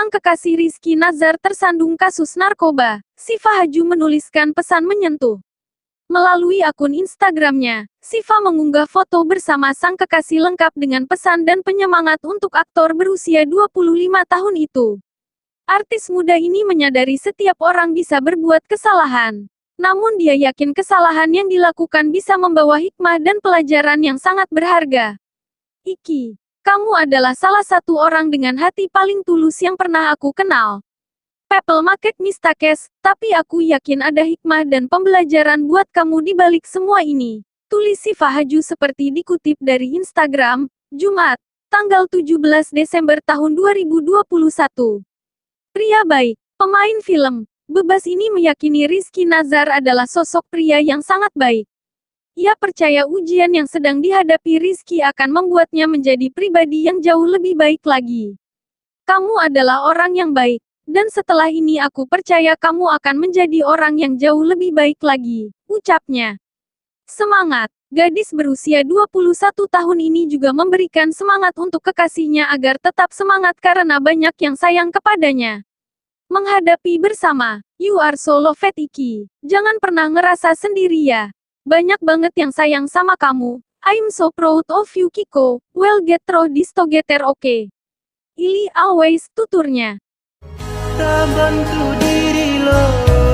sang kekasih Rizky Nazar tersandung kasus narkoba. Siva Haju menuliskan pesan menyentuh. Melalui akun Instagramnya, Siva mengunggah foto bersama sang kekasih lengkap dengan pesan dan penyemangat untuk aktor berusia 25 tahun itu. Artis muda ini menyadari setiap orang bisa berbuat kesalahan. Namun dia yakin kesalahan yang dilakukan bisa membawa hikmah dan pelajaran yang sangat berharga. Iki, kamu adalah salah satu orang dengan hati paling tulus yang pernah aku kenal. People make mistakes, tapi aku yakin ada hikmah dan pembelajaran buat kamu di balik semua ini. Tulis Siva Haju seperti dikutip dari Instagram, Jumat, tanggal 17 Desember tahun 2021. Pria baik, pemain film, Bebas ini meyakini Rizky Nazar adalah sosok pria yang sangat baik. Ia percaya ujian yang sedang dihadapi Rizky akan membuatnya menjadi pribadi yang jauh lebih baik lagi. Kamu adalah orang yang baik, dan setelah ini aku percaya kamu akan menjadi orang yang jauh lebih baik lagi, ucapnya. Semangat! Gadis berusia 21 tahun ini juga memberikan semangat untuk kekasihnya agar tetap semangat karena banyak yang sayang kepadanya. Menghadapi bersama, you are so loved Iki. Jangan pernah ngerasa sendiri ya. Banyak banget yang sayang sama kamu. I'm so proud of you Kiko. We'll get through this together okay. Ili always tuturnya. Tak bantu diri lo.